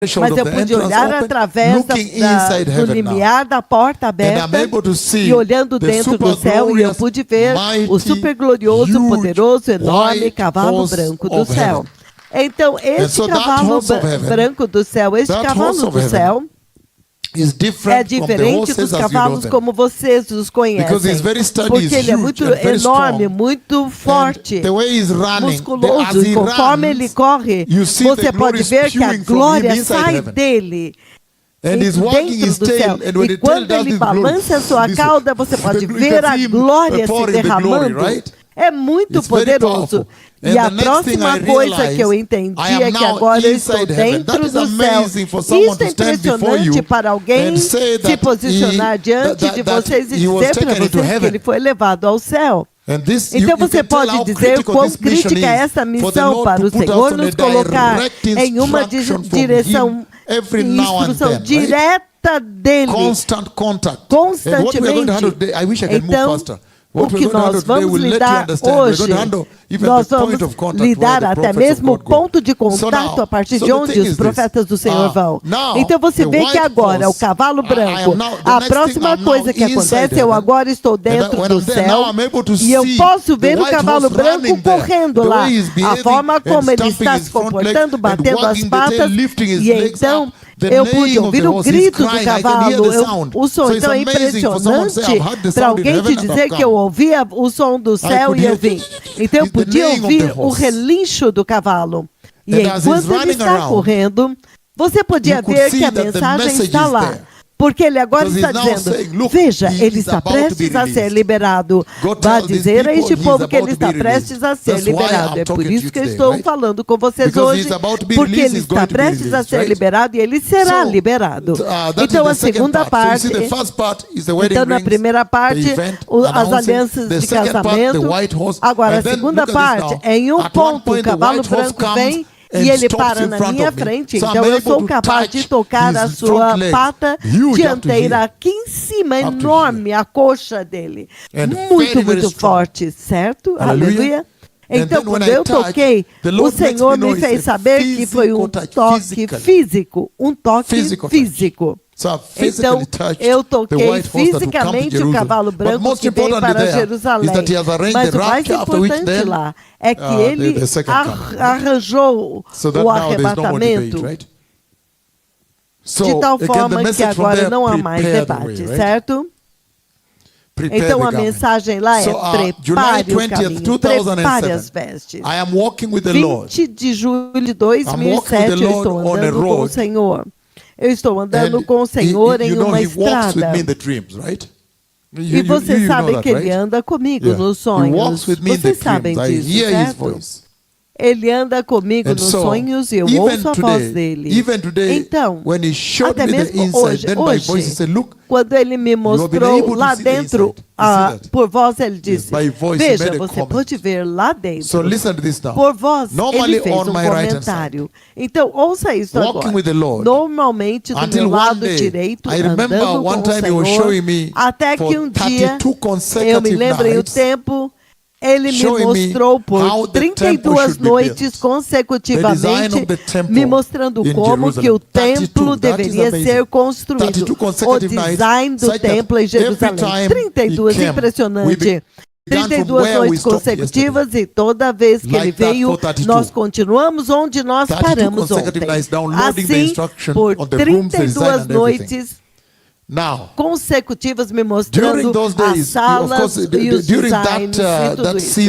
Mas eu pude olhar através do limiar da porta aberta e olhando dentro do céu, e eu pude ver o super glorioso, poderoso, enorme cavalo branco do céu. Então, esse cavalo branco do céu, esse cavalo do céu, é diferente dos cavalos como vocês os conhecem, porque ele é muito enorme, muito forte, musculoso, e conforme ele corre, você pode ver que a glória sai dele dentro do céu. E quando ele balança a sua cauda, você pode ver a glória se derramando. É muito poderoso. E a próxima coisa que eu entendi é que agora eu estou dentro do céu. Isso é impressionante para alguém se posicionar diante de vocês e dizer para vocês que ele foi levado ao céu. Então você pode dizer quão crítica é essa missão para o Senhor nos colocar em uma direção, instrução direta dele, constantemente. Então, o que nós vamos lidar hoje, nós vamos lidar até mesmo o ponto de contato a partir de onde os profetas do Senhor vão. Então você vê que agora o cavalo branco, a próxima coisa que acontece, eu agora estou dentro do céu e eu posso ver o cavalo branco correndo lá, a forma como ele está se comportando, batendo as patas, e então eu pude ouvir o grito do cavalo. O som então é impressionante para alguém te dizer que eu ouvia o som do céu e eu vim. Então eu podia ouvir o relincho do cavalo. E enquanto ele está correndo, você podia ver que a mensagem está lá. Porque ele agora está dizendo, veja, ele está prestes a ser liberado. Vá dizer a este povo que ele está prestes a ser liberado. É por isso que eu estou falando com vocês hoje, porque ele está prestes a ser liberado e ele será liberado. Então a segunda parte, então na primeira parte, as alianças de casamento. Agora a segunda parte, em um ponto o cavalo branco vem e ele para na minha frente, então eu sou capaz de tocar a sua pata dianteira aqui em cima, enorme, a coxa dele. Muito, muito forte, certo? Aleluia. Então, quando eu toquei, o Senhor me fez saber que foi um toque físico, Então, eu toquei fisicamente o cavalo branco que veio para Jerusalém. Mas o mais importante lá é que ele arranjou o arrebatamento de tal forma que agora não há mais debate, certo? Então a mensagem lá é prepare o caminho, prepare as vestes. 20 de julho de 2007 eu estou andando com o Senhor. Eu estou andando com o Senhor em uma estrada. E vocês sabem que Ele anda comigo nos sonhos. Vocês sabem disso, certo? Ele anda comigo nos sonhos e eu ouço a voz dele. Então, até mesmo hoje, quando ele me mostrou lá dentro, por voz ele disse, veja, você pode ver lá dentro. Por voz, ele fez um comentário. Então, ouça isso agora. Normalmente, do meu lado direito, andando com o Senhor, até que um dia, eu me lembrei o tempo, ele me mostrou por 32 noites consecutivamente, me mostrando como que o templo deveria ser construído. O design do templo em Jerusalém. 32, impressionante. 32 noites consecutivas e toda vez que ele veio, nós continuamos onde nós paramos ontem. Assim, por 32 noites consecutivas me mostrando as salas e os designs e tudo isso.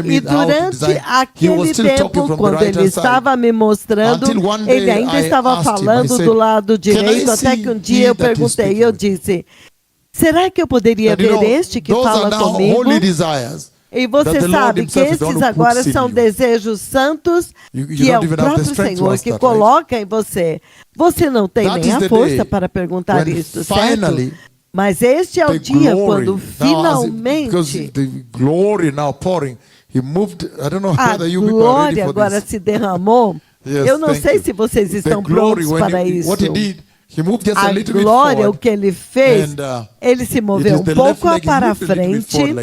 E durante aquele tempo, quando ele estava me mostrando, ele ainda estava falando do lado direito, até que um dia eu perguntei, eu disse, será que eu poderia ver este que fala comigo? E você sabe que esses agora são desejos santos que é o próprio Senhor que coloca em você. Você não tem nem a força para perguntar isso, certo? Mas este é o dia quando finalmente a glória agora se derramou. Eu não sei se vocês estão prontos para isso. A glória, o que ele fez, ele se moveu um pouco para frente.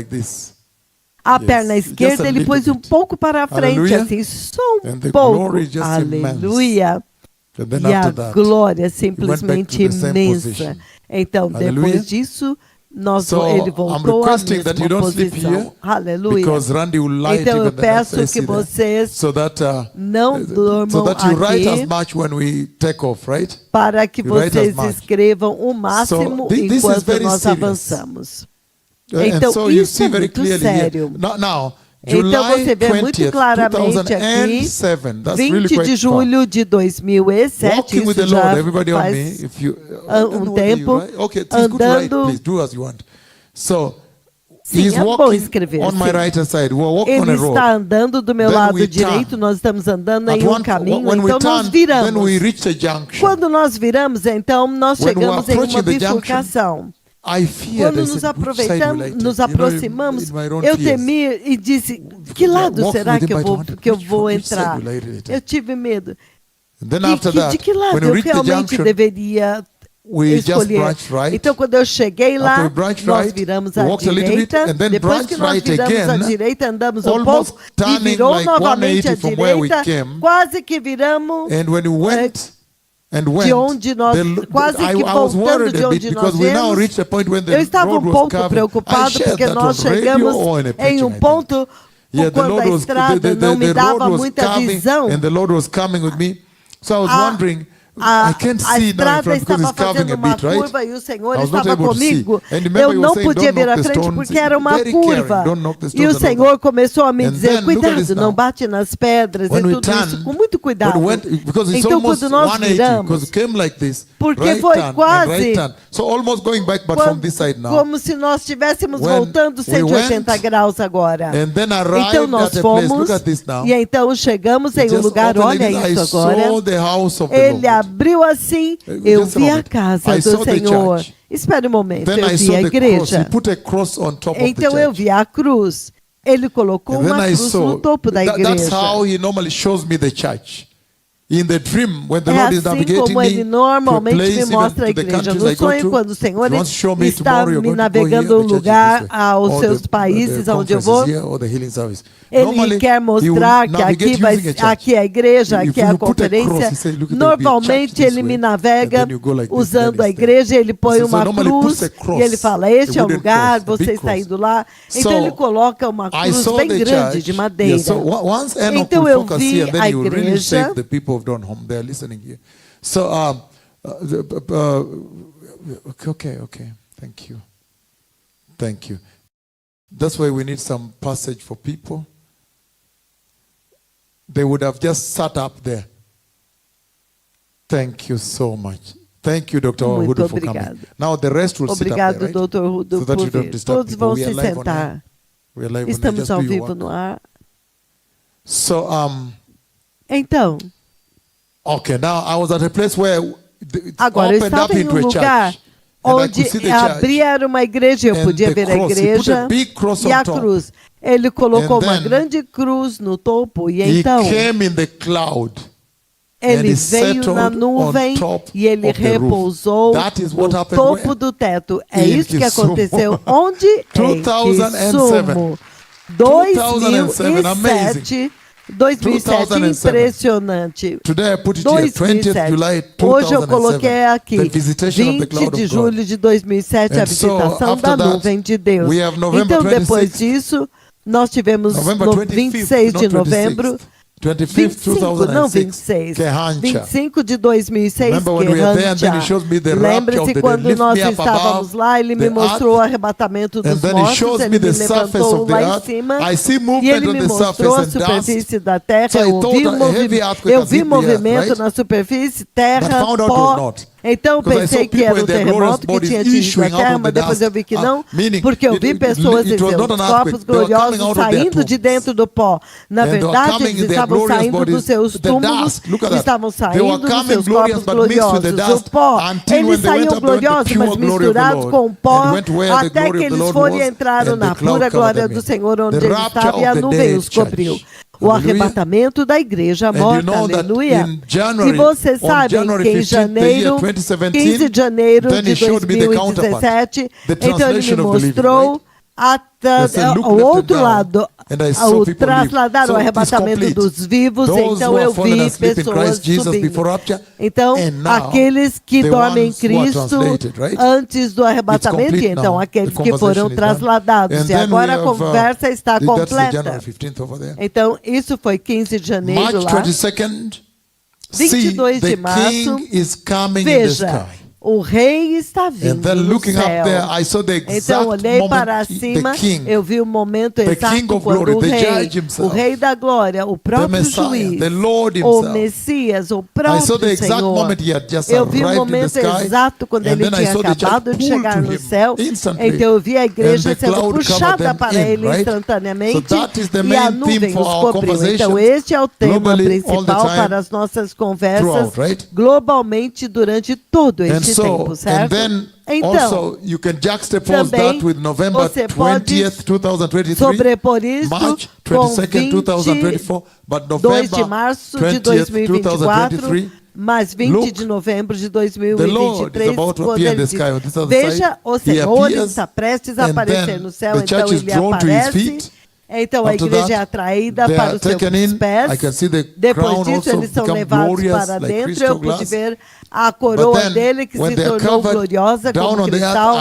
A perna esquerda ele pôs um pouco para frente, assim, só um pouco. Aleluia. E a glória simplesmente imensa. Então, depois disso, ele voltou à mesma posição. Aleluia. Então, eu peço que vocês não durmam aqui, para que vocês escrevam o máximo enquanto nós avançamos. Então, isso é muito sério. Então, você vê muito claramente aqui, 20 de julho de 2007, isso já faz um tempo, andando... Sim, é bom escrever. Ele está andando do meu lado direito, nós estamos andando em um caminho, então nós viramos. Quando nós viramos, então, nós chegamos em uma bifurcação. Quando nos aproximamos, eu temi e disse, que lado será que eu vou entrar? Eu tive medo. De que lado eu realmente deveria escolher? Então, quando eu cheguei lá, nós viramos à direita. Depois que nós viramos à direita, andamos um pouco e virou novamente à direita. Quase que viramos... de onde nós, quase que voltando de onde nós viemos, eu estava um pouco preocupado, porque nós chegamos em um ponto quando a estrada não me dava muita visão. A estrada estava fazendo uma curva e o Senhor estava comigo. Eu não podia ver à frente porque era uma curva. E o Senhor começou a me dizer, cuidado, não bate nas pedras e tudo isso, com muito cuidado. Então, quando nós viramos, porque foi quase como se nós estivéssemos voltando 180 graus agora. Então, nós fomos e então chegamos em um lugar, olha isso agora, ele abriu assim, eu vi a casa do Senhor. Espere um momento, eu vi a igreja. Então eu vi a cruz. Ele colocou uma cruz no topo da igreja. É assim como ele normalmente me mostra a igreja. No sonho, quando o Senhor está me navegando um lugar aos seus países onde eu vou, ele quer mostrar que aqui é a igreja, aqui é a conferência. Normalmente ele me navega usando a igreja, ele põe uma cruz e ele fala, este é o lugar, você está indo lá. Então ele coloca uma cruz bem grande de madeira. Então eu vi a igreja. They're listening here. So, okay. Thank you. That's why we need some passage for people. They would have just sat up there. Thank you so much. Thank you, Dr. Hudu, for coming. Now the rest will sit up there, right? Dr. Hudu, so that you don't disturb people. Todos vão se sentar. Estamos ao vivo no ar. So, então, okay, now I was at a place where agora eu estava em um lugar onde abria uma igreja, eu podia ver a igreja e a cruz. Ele colocou uma grande cruz no topo e então ele veio na nuvem e ele repousou no topo do teto. É isso que aconteceu. Onde? Em Kisumu. 2007, impressionante. 2007. Hoje eu coloquei aqui, 20 de julho de 2007, a visitação da nuvem de Deus. Então, depois disso, nós tivemos no 26 de novembro, 25 de 2006, Kehancha. Lembre-se, quando nós estávamos lá, ele me mostrou o arrebatamento dos mortos, ele me levantou lá em cima, e ele me mostrou a superfície da terra, eu vi movimento na superfície, terra, pó. Então eu pensei que era um terremoto que tinha atingido a terra, mas depois eu vi que não, porque eu vi pessoas em seus corpos gloriosos saindo de dentro do pó. Na verdade, eles estavam saindo dos seus túmulos, estavam saindo dos seus corpos gloriosos. O pó, eles saíam gloriosos, mas misturados com o pó, até que eles foram e entraram na pura glória do Senhor, onde ele estava, e a nuvem os cobriu. O arrebatamento da igreja morta, aleluia. E vocês sabem que em janeiro, 15 de janeiro de 2017, então ele me mostrou o outro lado, o trasladar, o arrebatamento dos vivos, então eu vi pessoas subindo. Então, aqueles que dormem em Cristo antes do arrebatamento, então aqueles que foram trasladados. E agora a conversa está completa. Então, isso foi 15 de janeiro lá. 22 de março, veja, o rei está vindo do céu. Então, olhei para cima, eu vi o momento exato quando o rei da glória, o próprio juiz, o Messias, o próprio Senhor, eu vi o momento exato quando ele tinha acabado de chegar no céu. Então, eu vi a igreja sendo puxada para ele instantaneamente e a nuvem os cobriu. Então, este é o tema principal para as nossas conversas globalmente durante todo este tempo, certo? Então, também você pode sobrepor isso com 22 de março de 2024, mais 20 de novembro de 2023, quando ele diz, veja, o Senhor está prestes a aparecer no céu, então ele aparece. Então a igreja é atraída para os seus pés. Depois disso, eles são levados para dentro. Eu pude ver a coroa dele, que se tornou gloriosa como cristal.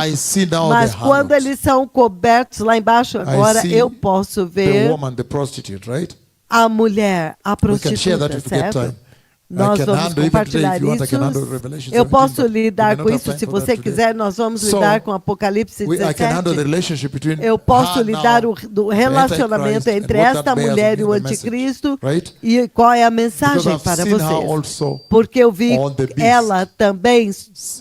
Mas quando eles são cobertos lá embaixo, agora eu posso ver a mulher, a prostituta, certo? Nós vamos compartilhar isso. Eu posso lidar com isso, se você quiser. Nós vamos lidar com Apocalipse 17. Eu posso lidar do relacionamento entre esta mulher e o anticristo. E qual é a mensagem para vocês? Porque eu vi ela também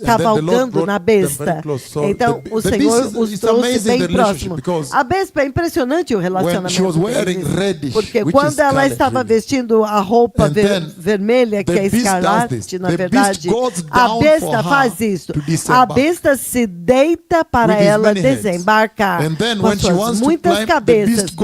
cavalgando na besta. Então, o Senhor os trouxe bem próximo. A besta é impressionante, o relacionamento deles. Porque quando ela estava vestindo a roupa vermelha, que é escarlate, na verdade, a besta faz isso. A besta se deita para ela desembarcar com as suas muitas cabeças. E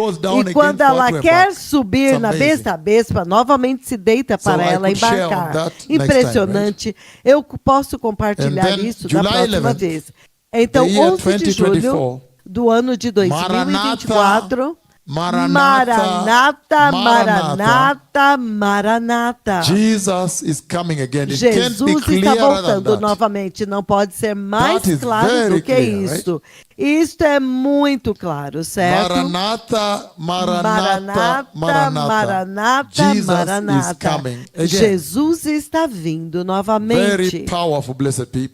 quando ela quer subir na besta, a besta novamente se deita para ela embarcar. Impressionante. Eu posso compartilhar isso da próxima vez. Então, 11 de julho do ano de 2024... Maranata, Maranata, Maranata. Jesus is coming again. Jesus está voltando novamente. Não pode ser mais claro do que isso. Isto é muito claro, certo? Maranata, Maranata, Maranata. Maranata. Jesus está vindo novamente.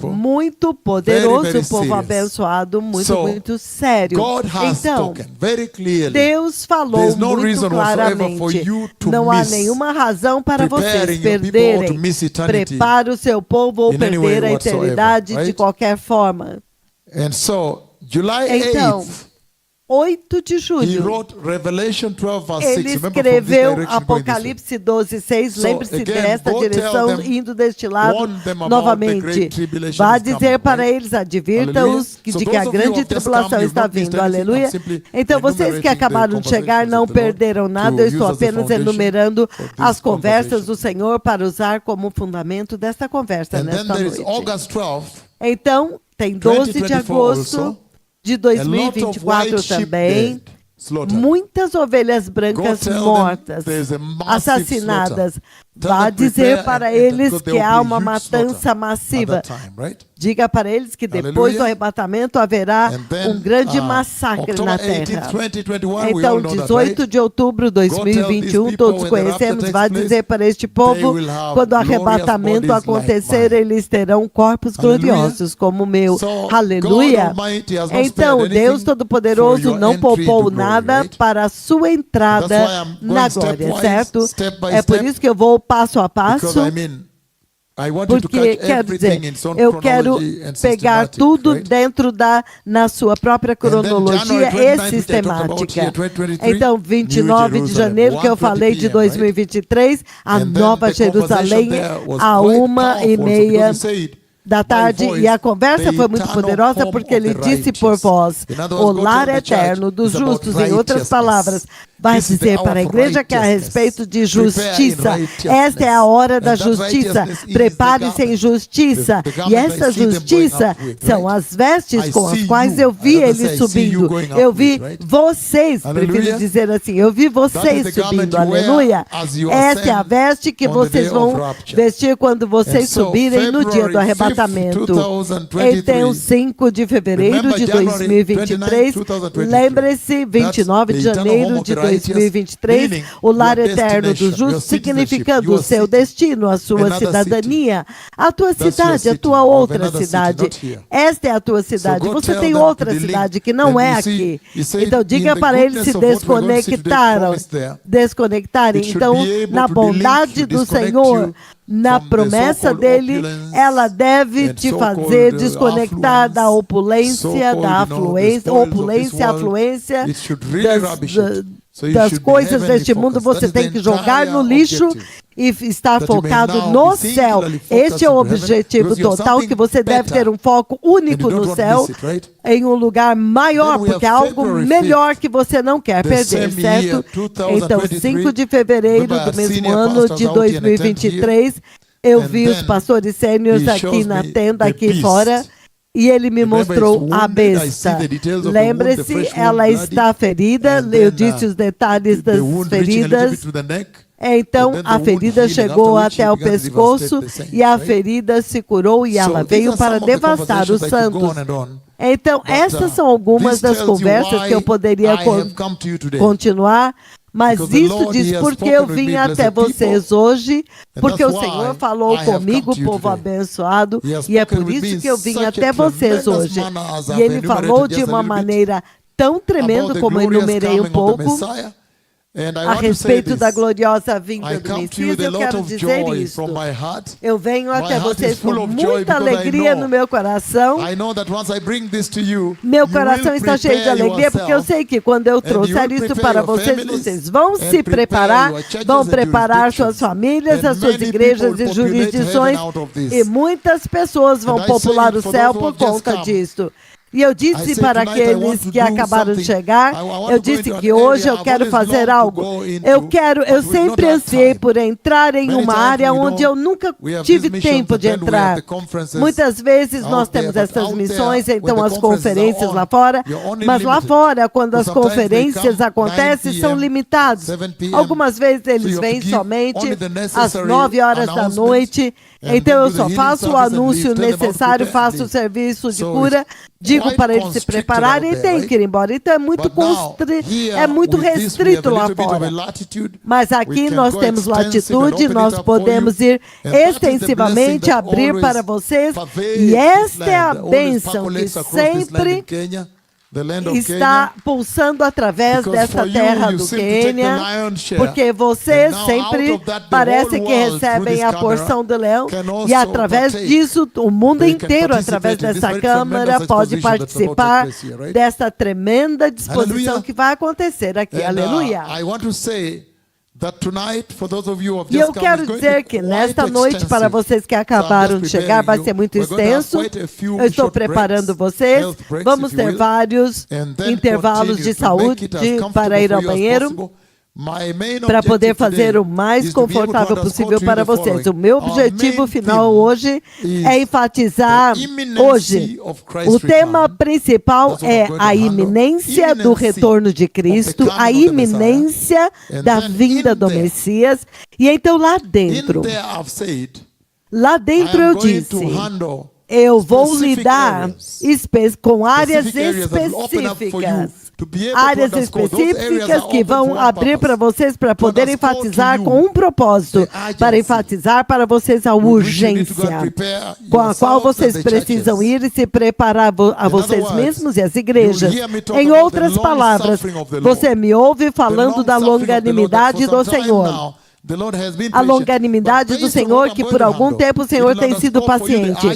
Muito poderoso, povo abençoado, muito sério. Então, Deus falou muito claramente. Não há nenhuma razão para vocês perderem. Prepare o seu povo ou perder a eternidade de qualquer forma. Então, 8 de julho, ele escreveu Apocalipse 12:6. Lembre-se desta direção, indo deste lado novamente. Vá dizer para eles, advirta-os de que a grande tribulação está vindo. Aleluia. Então, vocês que acabaram de chegar não perderam nada. Eu estou apenas enumerando as conversas do Senhor para usar como fundamento desta conversa nesta noite. Então, tem 12 de agosto de 2024 também, muitas ovelhas brancas mortas, assassinadas. Vá dizer para eles que há uma matança massiva. Diga para eles que depois do arrebatamento haverá um grande massacre na terra. Então, 18 de outubro de 2021, todos conhecemos, vá dizer para este povo, quando o arrebatamento acontecer, eles terão corpos gloriosos como o meu. Aleluia! Então, Deus Todo-Poderoso não poupou nada para a sua entrada na glória, certo? É por isso que eu vou passo a passo, porque, quer dizer, eu quero pegar tudo dentro na sua própria cronologia e sistemática. Então, 29 de janeiro, que eu falei de 2023, a Nova Jerusalém, a 1h30 da tarde, e a conversa foi muito poderosa porque ele disse por voz: o lar eterno dos justos. Em outras palavras, vai dizer para a igreja que é a respeito de justiça. Esta é a hora da justiça. Prepare-se em justiça. E essa justiça são as vestes com as quais eu vi ele subindo. Eu vi vocês, prefiro dizer assim, eu vi vocês subindo. Aleluia. Esta é a veste que vocês vão vestir quando vocês subirem no dia do arrebatamento. Então, 5 de fevereiro de 2023, lembre-se, 29 de janeiro de 2023, o lar eterno dos justos, significando o seu destino, a sua cidadania, a tua cidade, a tua outra cidade. Esta é a tua cidade. Você tem outra cidade que não é aqui. Então, diga para eles se desconectarem. Então, na bondade do Senhor, na promessa dele, ela deve te fazer desconectar da opulência, da afluência, afluência das coisas deste mundo. Você tem que jogar no lixo e estar focado no céu. Este é o objetivo total, que você deve ter um foco único no céu, em um lugar maior, porque é algo melhor que você não quer perder, certo? Então, 5 de fevereiro do mesmo ano de 2023, eu vi os pastores sêniores aqui na tenda, aqui fora, e ele me mostrou a besta. Lembre-se, ela está ferida, eu disse os detalhes das feridas. Então, a ferida chegou até o pescoço, e a ferida se curou, e ela veio para devastar os santos. Então, essas são algumas das conversas que eu poderia continuar, mas isso diz porque eu vim até vocês hoje, porque o Senhor falou comigo, povo abençoado, e é por isso que eu vim até vocês hoje. E Ele falou de uma maneira tão tremenda, como eu enumerei um pouco, a respeito da gloriosa vinda do Messias. Eu quero dizer isso. Eu venho até vocês com muita alegria no meu coração. Meu coração está cheio de alegria, porque eu sei que quando eu trouxer isso para vocês, vocês vão se preparar, vão preparar suas famílias, as suas igrejas e jurisdições, e muitas pessoas vão popular o céu por conta disso. E eu disse para aqueles que acabaram de chegar, eu disse que hoje eu quero fazer algo. Eu sempre ansiei por entrar em uma área onde eu nunca tive tempo de entrar. Muitas vezes nós temos essas missões, então as conferências lá fora, mas lá fora, quando as conferências acontecem, são limitados. Algumas vezes eles vêm somente às 9 horas da noite. Então eu só faço o anúncio necessário, faço o serviço de cura, digo para eles se prepararem e tem que ir embora. Então é muito restrito lá fora. Mas aqui nós temos latitude, nós podemos ir extensivamente, abrir para vocês. E esta é a bênção que sempre está pulsando através dessa terra do Quênia, porque vocês sempre parecem que recebem a porção do leão, e através disso, o mundo inteiro, através dessa Câmara, pode participar dessa tremenda disposição que vai acontecer aqui. Aleluia! E eu quero dizer que nesta noite, para vocês que acabaram de chegar, vai ser muito extenso. Eu estou preparando vocês. Vamos ter vários intervalos de saúde para ir ao banheiro, para poder fazer o mais confortável possível para vocês. O meu objetivo final hoje é enfatizar hoje. O tema principal é a iminência do retorno de Cristo, a iminência da vinda do Messias. E então lá dentro eu disse, eu vou lidar com áreas específicas. Áreas específicas que vão abrir para vocês para poder enfatizar com um propósito, para enfatizar para vocês a urgência com a qual vocês precisam ir e se preparar a vocês mesmos e as igrejas. Em outras palavras, você me ouve falando da longanimidade do Senhor. A longanimidade do Senhor, que por algum tempo o Senhor tem sido paciente.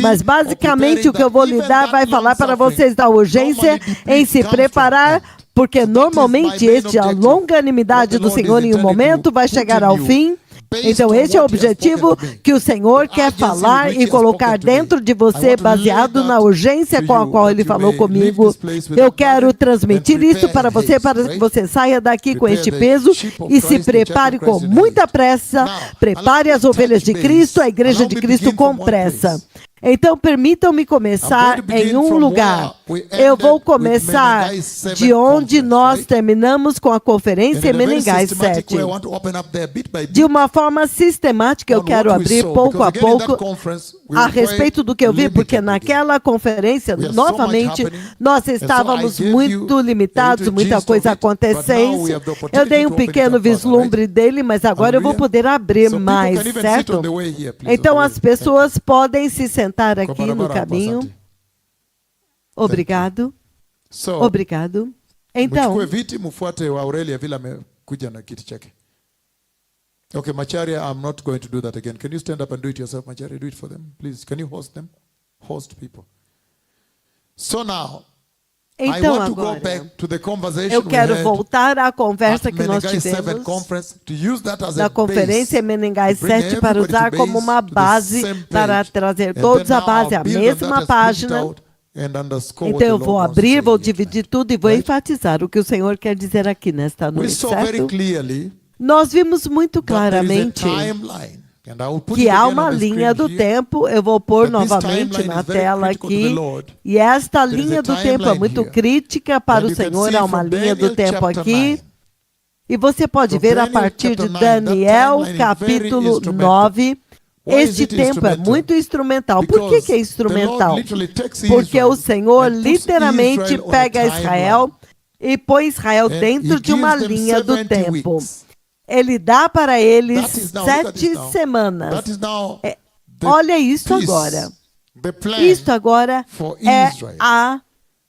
Mas basicamente o que eu vou lhe dar vai falar para vocês da urgência em se preparar, porque normalmente a longanimidade do Senhor em um momento vai chegar ao fim. Então, esse é o objetivo que o Senhor quer falar e colocar dentro de você, baseado na urgência com a qual Ele falou comigo. Eu quero transmitir isso para você, para que você saia daqui com este peso e se prepare com muita pressa. Prepare as ovelhas de Cristo, a igreja de Cristo com pressa. Então, permitam-me começar em um lugar. Eu vou começar de onde nós terminamos com a conferência em Menengai 7. De uma forma sistemática, eu quero abrir pouco a pouco a respeito do que eu vi, porque naquela conferência, novamente, nós estávamos muito limitados, muita coisa acontecendo. Eu dei um pequeno vislumbre dele, mas agora eu vou poder abrir mais, certo? Então, as pessoas podem se sentar aqui no caminho. Obrigado. Obrigado. Então, okay, Macharia, I'm not going to do that again. Can you stand up and do it yourself, Macharia? Do it for them, please. Can you host them? Host people. So now, então, I want to agora, go back to the conversation eu quero we had voltar à conversa que nós Menengai 7 tivemos conference, to use that as na a conferência em base, Menengai to bring 7 para everybody usar to como uma the base same para page. trazer And todos then a now base, I'll a build on mesma that as página. printed out and underscore Então eu what the vou Lord wants to abrir, say vou here dividir tonight. tudo e vou Right? enfatizar o que o Senhor quer dizer aqui nesta We noite, saw very certo? clearly Nós vimos muito that there is a claramente timeline. And I will put que it há again uma on the linha screen do here. tempo, eu vou pôr But this novamente timeline na is very tela critical to the aqui, Lord. e esta There is linha a do tempo é timeline muito here. crítica para And o you can Senhor, see há uma from linha do Daniel tempo chapter aqui, 9. e você pode From ver a Daniel partir de chapter 9, that Daniel, timeline is very capítulo instrumental. 9, Why is este it tempo é instrumental? muito instrumental. Por que Because que é the instrumental? Lord literally takes Porque Israel o Senhor and puts literalmente Israel on a pega Israel timeline. e põe Israel And dentro he de uma gives them linha do 70 tempo. weeks. Ele dá para eles That is now, look at this 7 now. semanas. That is now the Olha isso peace, agora. the plan Isto agora for é Israel. o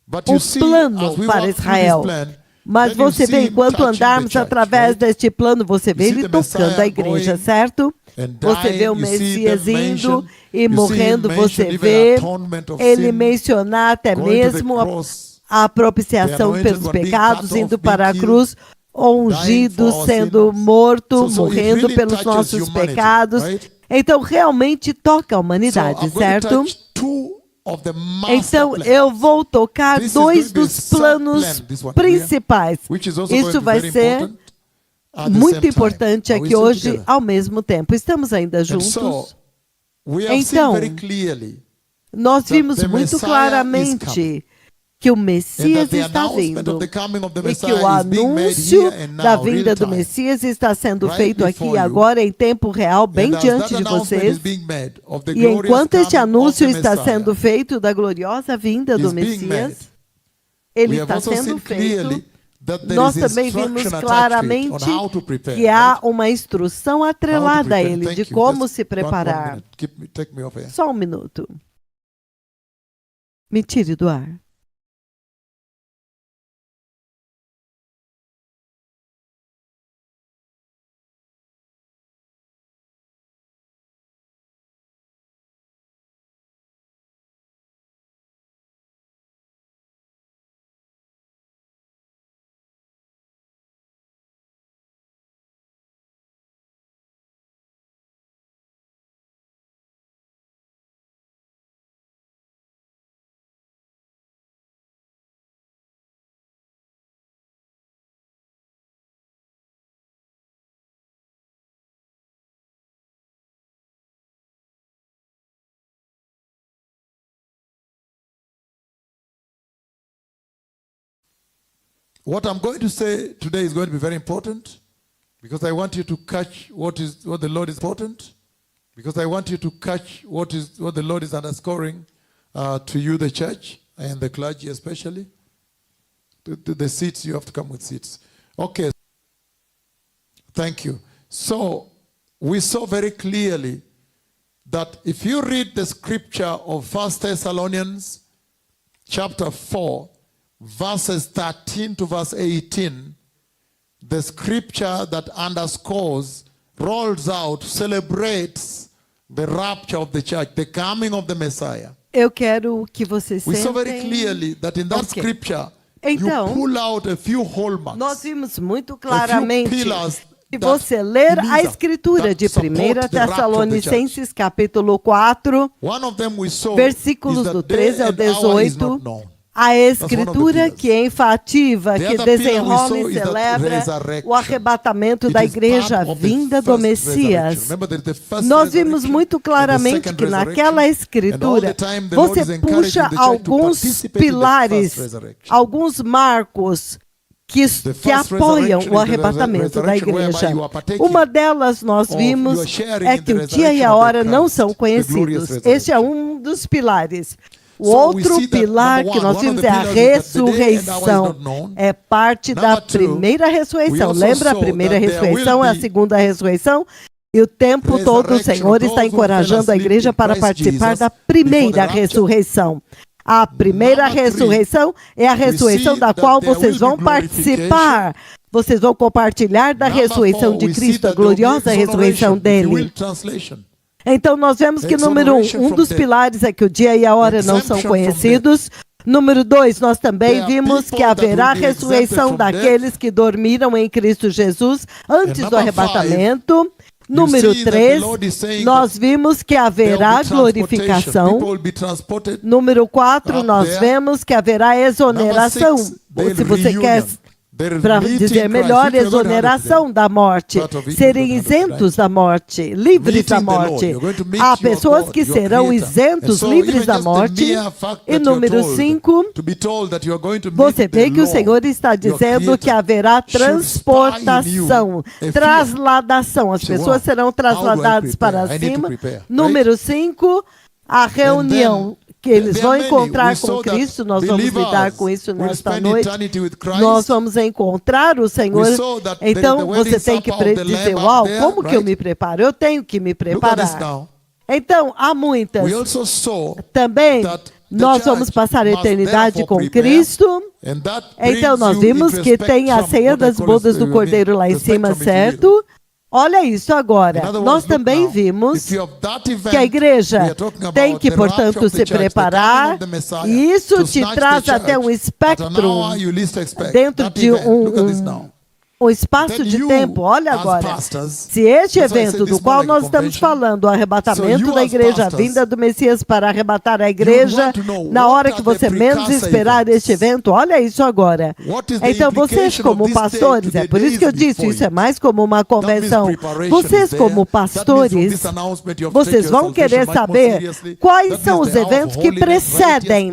But you see, plano as we para walk through Israel. this plan, Mas then you você see vê, him enquanto touching the andarmos church, através right? deste plano, você vê You see ele the tocando Messiah a igreja, going certo? and Você vê o dying, you see Messias them indo mention, e you see morrendo, him você mention vê even atonement of ele sin, mencionar até going to the mesmo cross, a propiciação the anointed pelos one being pecados, cut off, indo being para a killed, cruz, dying for ungido, our sendo sins. morto, So it morrendo really pelos touches nossos humanity, pecados. right? Então, realmente toca a So humanidade, I'm going to certo? touch two of the master Então, plans. eu vou tocar This is going dois to be a dos planos sub-plan, this one here, principais. which is also going Isso to be vai very ser important at the muito same time. importante Are we aqui still hoje, together? ao mesmo tempo. Estamos ainda And juntos? so, we have seen Então, very clearly nós that vimos the muito Messiah is claramente que o and Messias that the está announcement vindo of the coming of the e que o Messiah is being made anúncio here and da now, vinda real do time. Messias está sendo Right feito aqui before you. agora em tempo real, bem And as diante that de announcement vocês. is being made of the E glorious enquanto este coming of anúncio the está Messiah, sendo feito da gloriosa vinda do is being made. Messias, ele We have está also sendo seen feito. clearly that there Nós is também vimos instruction attached to it claramente on how to prepare, que há right? uma instrução How to atrelada a prepare. ele Thank de you. como Just se preparar. one take me off here. Só um minuto. Me tire do ar. What I'm going to say today is going to be very important because I want you to catch what the Lord is important, because I want you to catch what the Lord is underscoring to you, the church, and the clergy especially. To the seats, you have to come with seats. Okay. Thank you. So, we saw very clearly that if you read the scripture of 1 Thessalonians chapter 4, verses 13 to verse 18, the scripture that underscores, rolls out, celebrates the rapture of the church, the coming of the Messiah. Eu quero que vocês We saw very sentem. clearly that in that scripture, Então, you pull out a few hallmarks, nós vimos muito claramente pillars Se você ler a escritura de 1 Tessalonicenses, capítulo 4, versículos do 13 ao 18, a escritura que enfatiza, que desenrola e celebra o arrebatamento da igreja vinda do Messias. Nós vimos muito claramente que naquela escritura você puxa alguns pilares, alguns marcos que apoiam o arrebatamento da igreja. Uma delas nós vimos é que o dia e a hora não são conhecidos. Este é um dos pilares. O outro pilar que nós vimos é a ressurreição. É parte da primeira ressurreição. Lembra? A primeira ressurreição é a segunda ressurreição. E o tempo todo o Senhor está encorajando a igreja para participar da primeira ressurreição. A primeira ressurreição é a ressurreição da qual vocês vão participar. Vocês vão compartilhar da ressurreição de Cristo, a gloriosa ressurreição dele. Então, nós vemos que, número um dos pilares é que o dia e a hora não são conhecidos. Número 2, nós também vimos que haverá ressurreição daqueles que dormiram em Cristo Jesus antes do arrebatamento. Número 3, nós vimos que haverá glorificação. Número 4, nós vemos que haverá exoneração. Se você quer, para dizer melhor, exoneração da morte, serem isentos da morte, livres da morte. Há pessoas que serão isentos, livres da morte. E número 5, você vê que o Senhor está dizendo que haverá transportação, trasladação. As pessoas serão trasladadas para cima. Número 5, a reunião que eles vão encontrar com Cristo. Nós vamos lidar com isso nesta noite. Nós vamos encontrar o Senhor. Então, você tem que dizer, uau, como que eu me preparo? Eu tenho que me preparar. Então, há muitas. Também, nós vamos passar a eternidade com Cristo. Então, nós vimos que tem a ceia das bodas do Cordeiro lá em cima, certo? Olha isso agora. Nós também vimos que a igreja tem que, portanto, se preparar. E isso te traz até um espectro dentro de um espaço de tempo. Olha agora, se este evento do qual nós estamos falando, o arrebatamento da igreja, a vinda do Messias para arrebatar a igreja, na hora que você menos esperar este evento, olha isso agora. Então, vocês como pastores, é por isso que eu disse, isso é mais como uma convenção. Vocês como pastores, vocês vão querer saber quais são os eventos que precedem.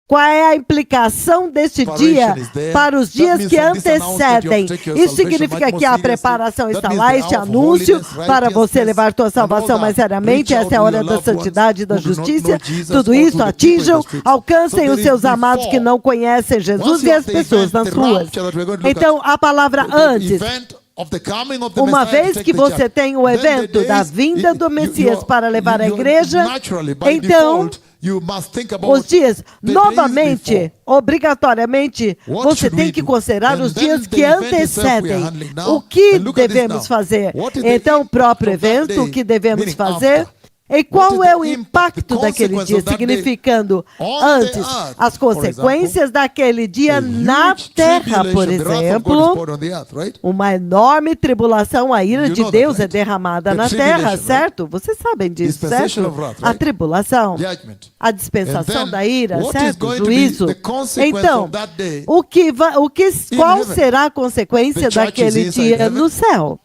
Qual é a implicação deste dia para os dias que antecedem? Isso significa que a preparação está lá, este anúncio para você levar tua salvação mais seriamente. Essa é a hora da santidade e da justiça. Tudo isso atinjam, alcancem os seus amados que não conhecem Jesus e as pessoas nas ruas. Então, a palavra antes. Uma vez que você tem o evento da vinda do Messias para levar a igreja, então os dias, novamente, obrigatoriamente, você tem que considerar os dias que antecedem. O que devemos fazer? Então, o próprio evento, o que devemos fazer? E qual é o impacto daquele dia? Significando, antes, as consequências daquele dia na terra, por exemplo, uma enorme tribulação, a ira de Deus é derramada na terra, certo? Vocês sabem disso, certo? A tribulação, a dispensação da ira, certo? O juízo. Então, qual será a consequência daquele dia no céu?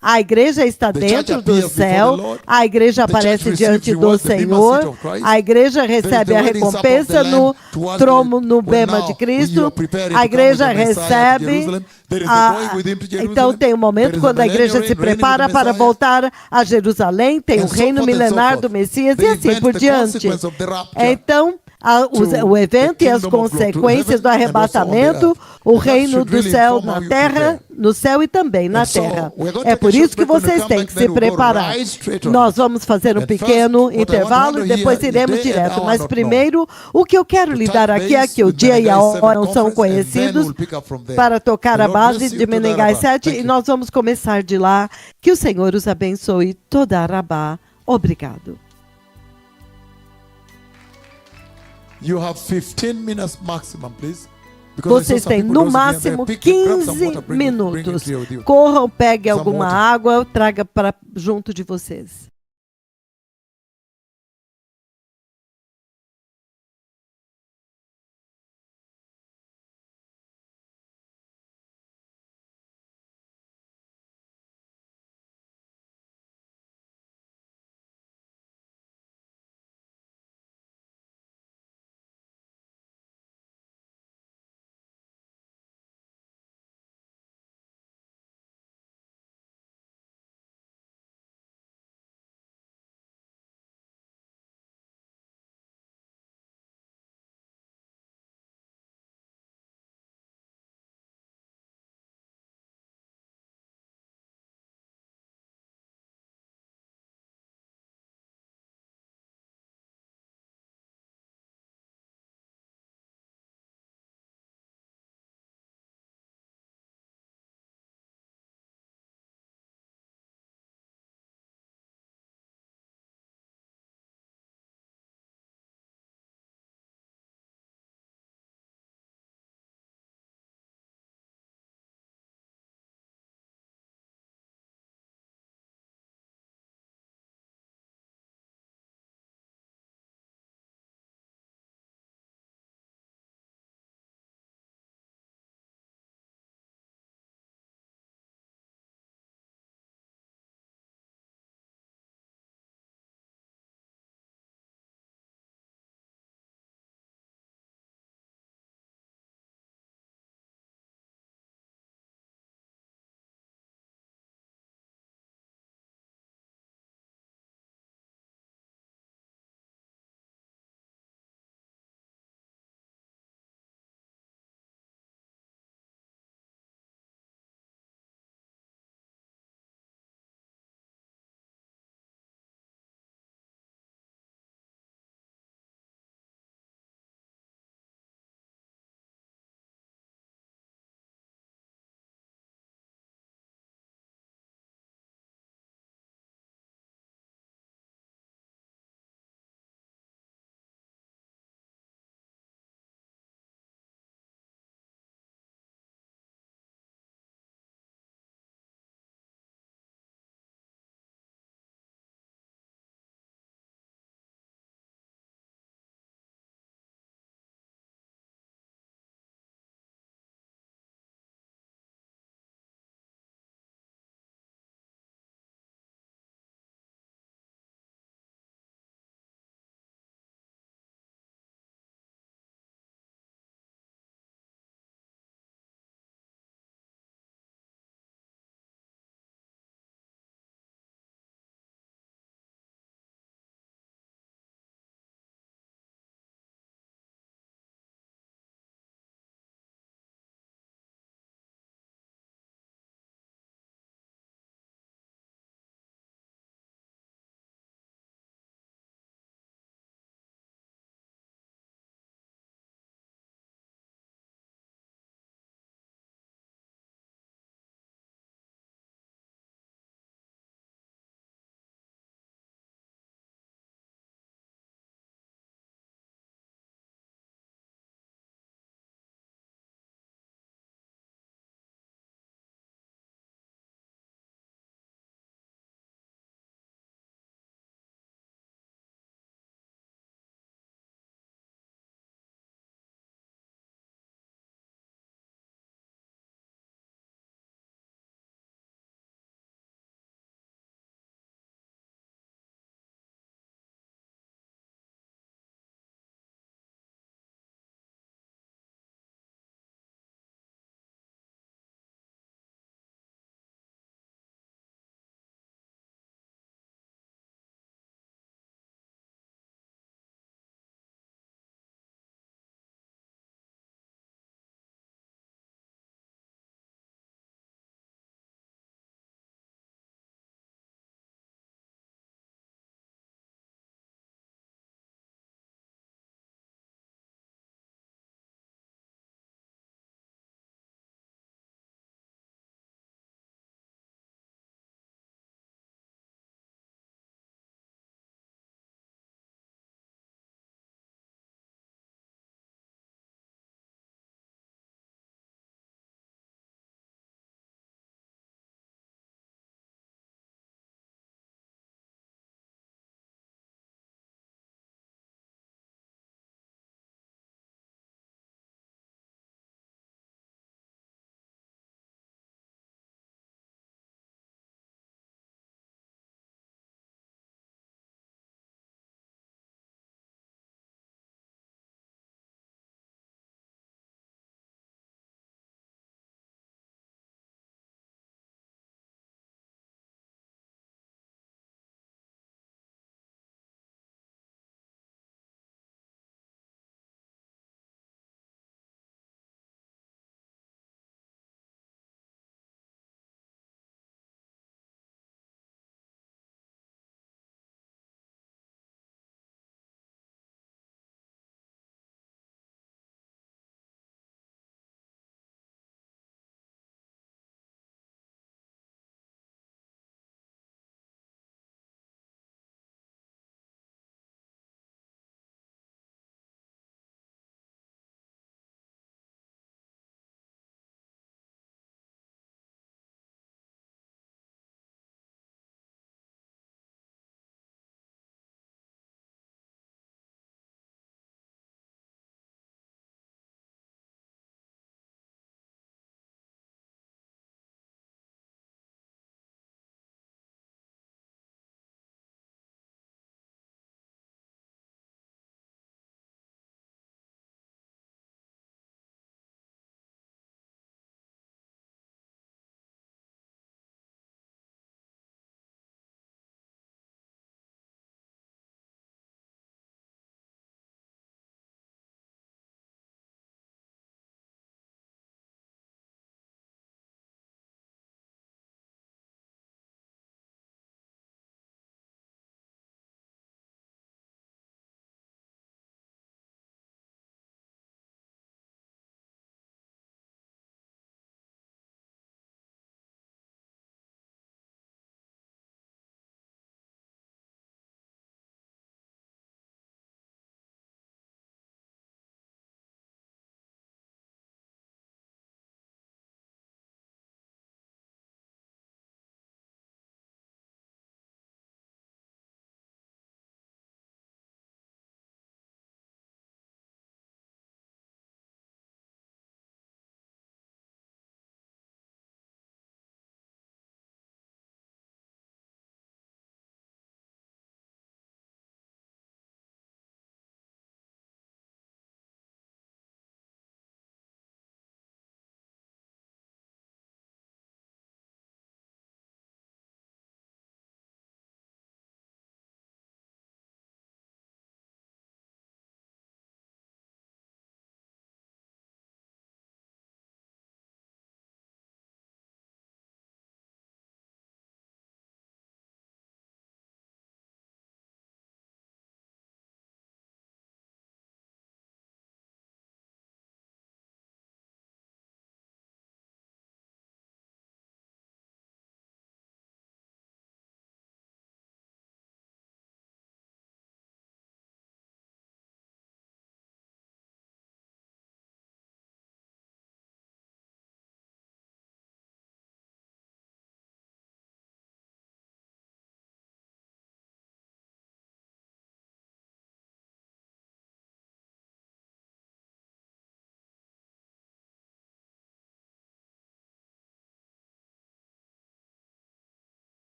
A igreja está dentro do céu, a igreja aparece diante do Senhor, a igreja recebe a recompensa no trono, no bema de Cristo, a igreja recebe, então tem um momento quando a igreja se prepara para voltar a Jerusalém, tem o reino milenar do Messias e assim por diante. Então, o evento e as consequências do arrebatamento, o reino do céu na terra, no céu e também na terra. É por isso que vocês têm que se preparar. Nós vamos fazer um pequeno intervalo e depois iremos direto. Mas primeiro, o que eu quero lhe dar aqui é que o dia e a hora não são conhecidos para tocar a base de Menengai 7 e nós vamos começar de lá. Que o Senhor os abençoe. Toda Rabá. Obrigado. You have 15 minutes maximum, please. Vocês têm no máximo 15 minutos. Corram, peguem alguma água, traga para junto de vocês.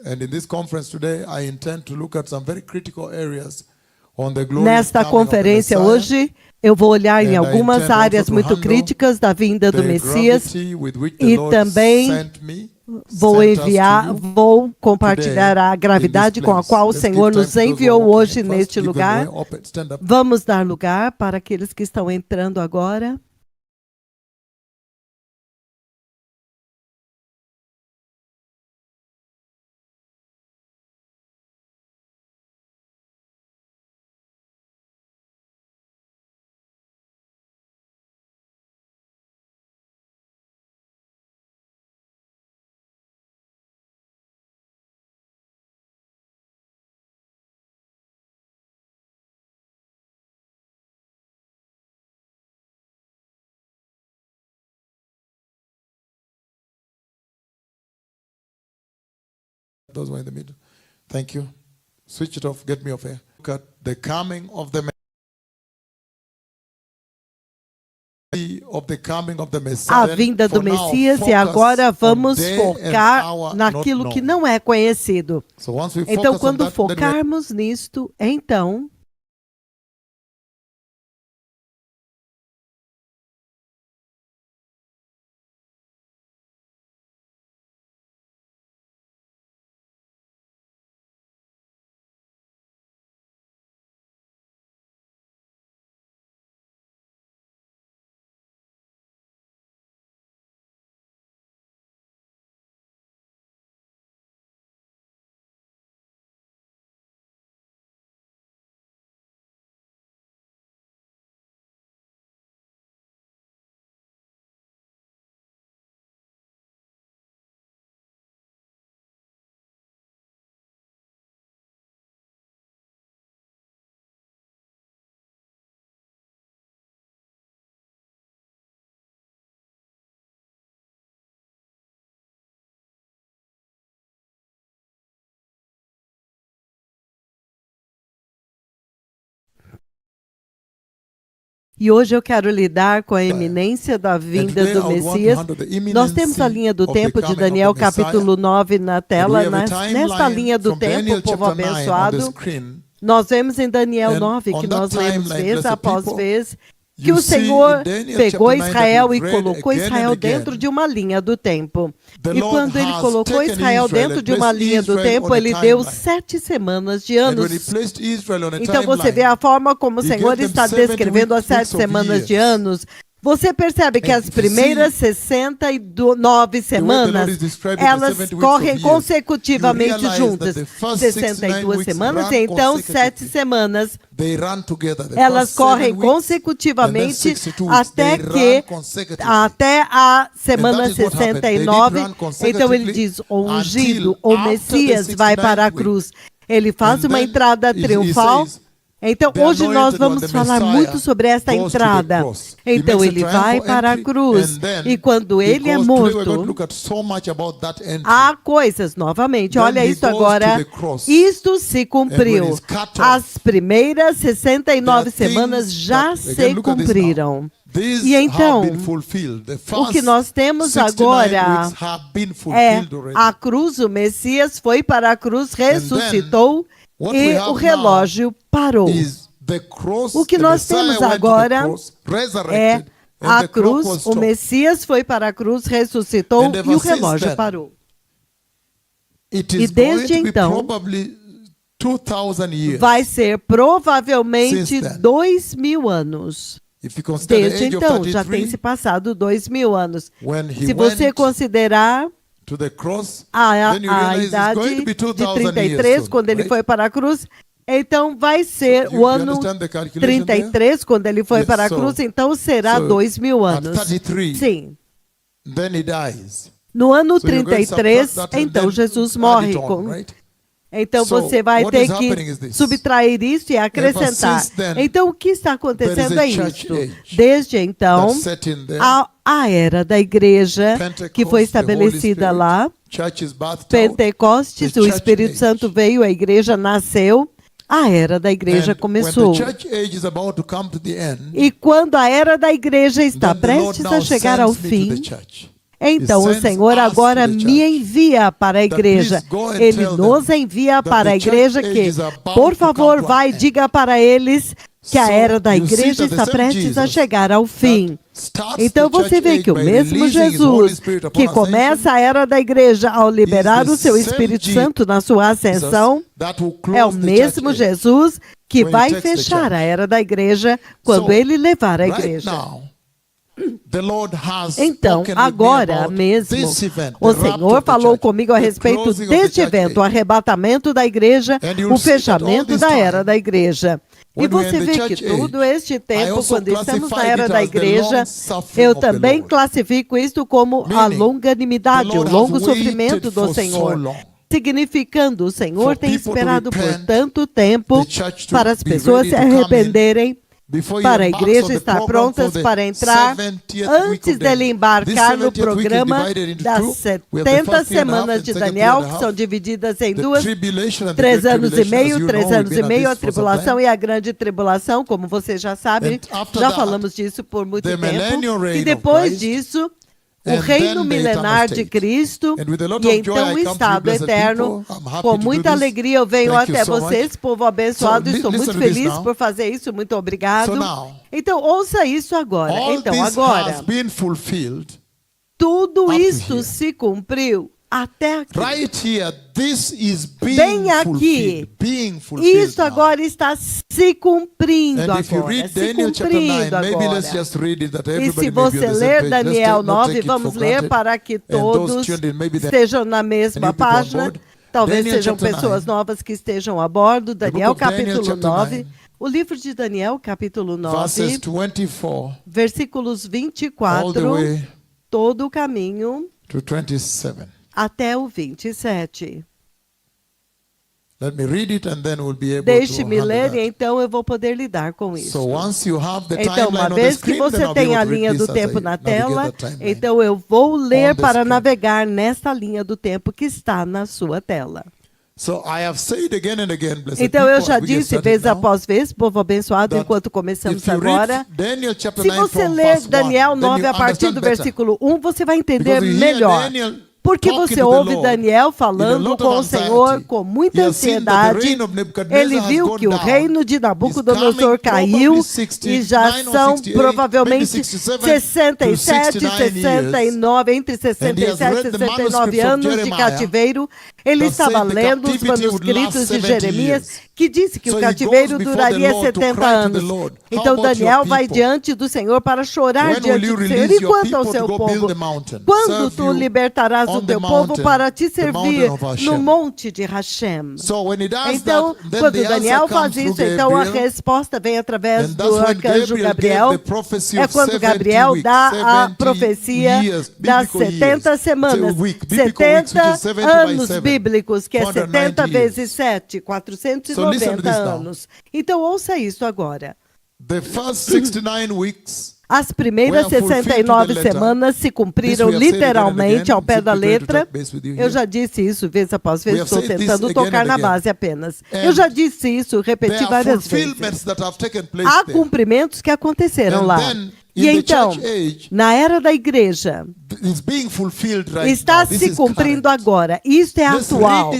and in this conference today, I intend to look at some very critical areas on the glory Nesta conferência hoje, eu vou olhar em algumas áreas muito críticas da vinda do Messias e também vou compartilhar a gravidade com a qual o Senhor nos enviou hoje neste lugar. Vamos dar lugar para aqueles que estão entrando agora. Those were in the middle. Thank you. Switch it off. Get me off here. Look at the coming of the Messiah. A vinda do Messias, e agora vamos focar naquilo que não é conhecido. Então, quando focarmos nisto, então e hoje eu quero lidar com a iminência da vinda do Messias. Nós temos a linha do tempo de Daniel, capítulo 9, na tela. Nesta linha do tempo, povo abençoado, nós vemos em Daniel 9, que nós lemos vez após vez, que o Senhor pegou Israel e colocou Israel dentro de uma linha do tempo. E quando ele colocou Israel dentro de uma linha do tempo, ele deu 7 semanas de anos. Então você vê a forma como o Senhor está descrevendo as 7 semanas de anos. Você percebe que as primeiras 69 semanas, elas correm consecutivamente juntas. 62 semanas, e então 7 semanas, elas correm consecutivamente até a semana 69. Então ele diz, o ungido, o Messias vai para a cruz. Ele faz uma entrada triunfal. Então, hoje nós vamos falar muito sobre esta entrada. Então, ele vai para a cruz. E quando ele é morto, há coisas, novamente, olha isso agora. Isto se cumpriu. As primeiras 69 semanas já se cumpriram. E então, o que nós temos agora é a cruz, o Messias foi para a cruz, ressuscitou, e o relógio parou. O que nós temos agora é a cruz, o Messias foi para a cruz, ressuscitou e o relógio parou. E desde então, vai ser provavelmente 2000 anos. Desde então, já tem se passado 2000 anos. Se você considerar a idade de 33, quando ele foi para a cruz, então vai ser o ano 33, quando ele foi para a cruz, então será 2000 anos. Sim. No ano 33, então Jesus morre. Então você vai ter que subtrair isso e acrescentar. Então o que está acontecendo é isso. Desde então, a era da igreja que foi estabelecida lá, Pentecostes, o Espírito Santo veio, a igreja nasceu, a era da igreja começou. E quando a era da igreja está prestes a chegar ao fim, Então o Senhor agora me envia para a igreja. Ele nos envia para a igreja que, por favor, vai e diga para eles que a era da igreja está prestes a chegar ao fim. Então você vê que o mesmo Jesus que começa a era da igreja ao liberar o seu Espírito Santo na sua ascensão, é o mesmo Jesus que vai fechar a era da igreja quando ele levar a igreja. Então, agora mesmo, o Senhor falou comigo a respeito deste evento, o arrebatamento da igreja, o fechamento da era da igreja. E você vê que todo este tempo, quando estamos na era da igreja, eu também classifico isto como a longanimidade, o longo sofrimento do Senhor. Significando, o Senhor tem esperado por tanto tempo para as pessoas se arrependerem, para a igreja estar prontas para entrar, antes dele embarcar no programa das 70 semanas de Daniel, que são divididas em duas, 3 anos e meio, a tribulação e a grande tribulação, como você já sabe, já falamos disso por muito tempo, e depois disso, o reino milenar de Cristo, e então o estado eterno. Com muita alegria eu venho até vocês, povo abençoado, e estou muito feliz por fazer isso, muito obrigado. Então ouça isso agora. Então agora, tudo isto se cumpriu até aqui. Bem aqui, isso agora está se cumprindo agora, E se você ler Daniel 9, vamos ler para que todos estejam na mesma página. Talvez sejam pessoas novas que estejam a bordo. Daniel capítulo 9. O livro de Daniel capítulo 9, versículos 24, todo o caminho até o 27. Deixe-me ler e então eu vou poder lidar com isso. Então, uma vez que você tem a linha do tempo na tela, então eu vou ler para navegar nesta linha do tempo que está na sua tela. Então eu já disse vez após vez, povo abençoado, enquanto começamos agora, se você ler Daniel 9 a partir do versículo 1, você vai entender melhor. Porque você ouve Daniel falando com o Senhor com muita ansiedade. Ele viu que o reino de Nabucodonosor caiu e já são provavelmente 67, 69, entre 67 e 69 anos de cativeiro. Ele estava lendo os manuscritos de Jeremias, que disse que o cativeiro duraria 70 anos. Então Daniel vai diante do Senhor para chorar diante do Senhor. E quanto ao seu povo? Quando tu libertarás o teu povo para te servir no monte de Hashem? Então, quando Daniel faz isso, então a resposta vem através do arcanjo Gabriel. É quando Gabriel dá a profecia das 70 semanas, 70 anos bíblicos, que é 70 vezes 7, 490 anos. Então, ouça isso agora. As primeiras 69 semanas se cumpriram literalmente ao pé da letra. Eu já disse isso vez após vez, estou tentando tocar na base apenas. Eu já disse isso, repeti várias vezes. Há cumprimentos que aconteceram lá. E então, na era da igreja, está se cumprindo agora. Isto é atual.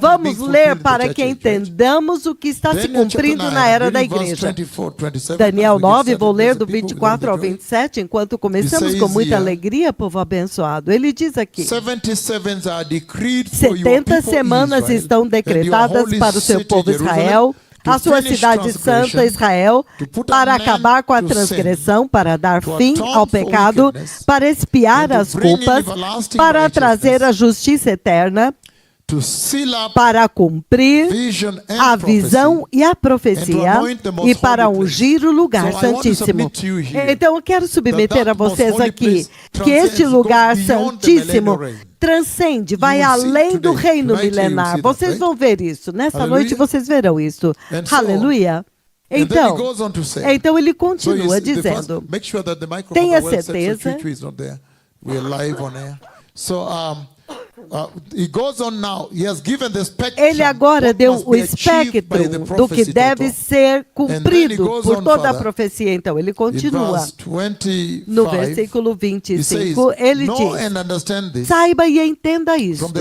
Vamos ler para que entendamos o que está se cumprindo na era da igreja. Daniel 9, vou ler do 24 ao 27, enquanto começamos com muita alegria, povo abençoado. Ele diz aqui: 70 semanas estão decretadas para o seu povo Israel, a sua cidade santa Israel, para acabar com a transgressão, para dar fim ao pecado, para expiar as culpas, para trazer a justiça eterna, para cumprir a visão e a profecia e para ungir o lugar santíssimo. Então eu quero submeter a vocês aqui que este lugar santíssimo transcende, vai além do reino milenar. Vocês vão ver isso. Nessa noite vocês verão isso. Aleluia. Então ele continua dizendo, tenha certeza. Ele agora deu o espectro do que deve ser cumprido por toda a profecia. Então, ele continua. No versículo 25, ele diz: saiba e entenda isto,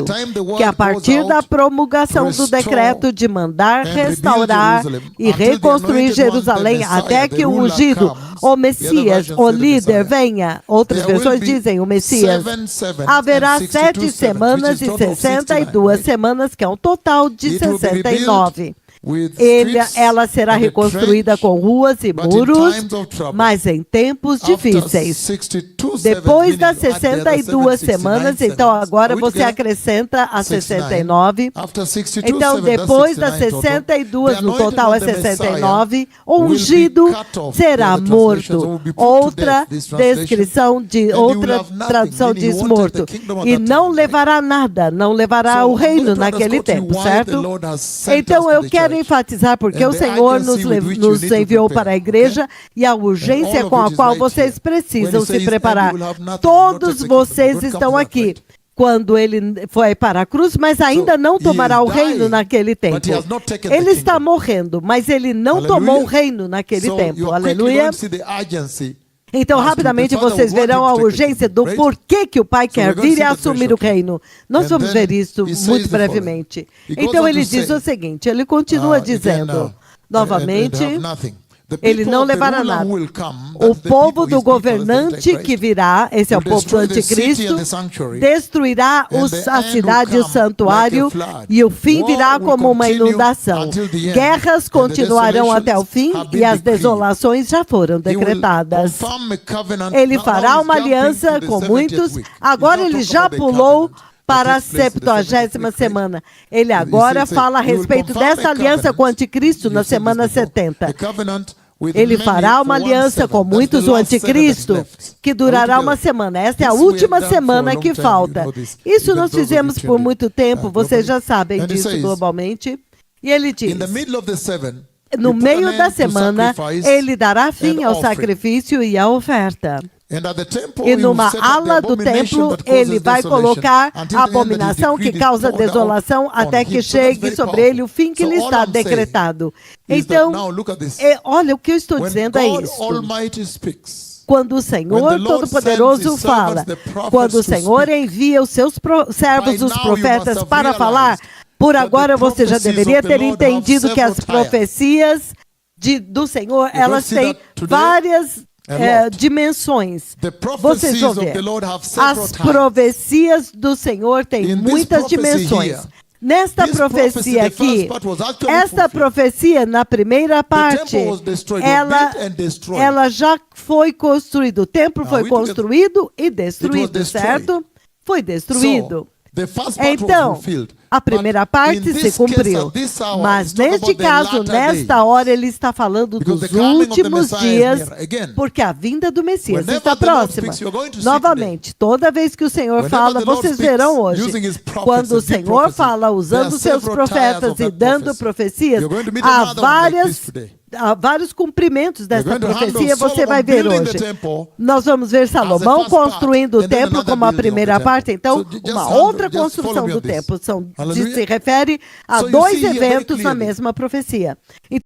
que a partir da promulgação do decreto de mandar restaurar e reconstruir Jerusalém, até que o ungido, o Messias, o líder, venha, outras versões dizem o Messias, haverá 7 semanas e 62 semanas, que é um total de 69. Ela será reconstruída com ruas e muros, mas em tempos difíceis. Depois das 62 semanas, então agora você acrescenta a 69. Então, depois das 62, no total é 69, o ungido será morto. Outra descrição de outra tradução diz morto. E não levará nada, não levará o reino naquele tempo, certo? Então eu quero enfatizar porque o Senhor nos enviou para a igreja e a urgência com a qual vocês precisam se preparar. Todos vocês estão aqui quando ele foi para a cruz, mas ainda não tomará o reino naquele tempo. Ele está morrendo, mas ele não tomou o reino naquele tempo. Aleluia. Então, rapidamente, vocês verão a urgência do porquê que o Pai quer vir e assumir o reino. Nós vamos ver isso muito brevemente. Então, ele diz o seguinte, ele continua dizendo, novamente, ele não levará nada. O povo do governante que virá, esse é o povo do anticristo, destruirá a cidade e o santuário, e o fim virá como uma inundação. Guerras continuarão até o fim, e as desolações já foram decretadas. Ele fará uma aliança com muitos. Agora ele já pulou para a 70ª semana. Ele agora fala a respeito dessa aliança com o anticristo na semana 70. Ele fará uma aliança com muitos, o anticristo, que durará uma semana. Esta é a última semana que falta. Isso nós fizemos por muito tempo, vocês já sabem disso globalmente. E ele diz, no meio da semana, ele dará fim ao sacrifício e à oferta. E numa ala do templo, ele vai colocar a abominação que causa desolação até que chegue sobre ele o fim que lhe está decretado. Então, olha, o que eu estou dizendo é isso. Quando o Senhor Todo-Poderoso fala, quando o Senhor envia os seus servos, os profetas, para falar, por agora você já deveria ter entendido que as profecias do Senhor, elas têm várias dimensões. Vocês vão ver. As profecias do Senhor têm muitas dimensões. Nesta profecia aqui, esta profecia na primeira parte, ela já foi construída. O templo foi construído e destruído, certo? Foi destruído. Então, a primeira parte se cumpriu. Mas neste caso, nesta hora, ele está falando dos últimos dias, porque a vinda do Messias está próxima. Novamente, toda vez que o Senhor fala, vocês verão hoje, quando o Senhor fala usando seus profetas e dando profecias, há vários cumprimentos dessa profecia, você vai ver hoje. Nós vamos ver Salomão construindo o templo como a primeira parte, então uma outra construção do templo. Se refere a 2 eventos na mesma profecia. Então,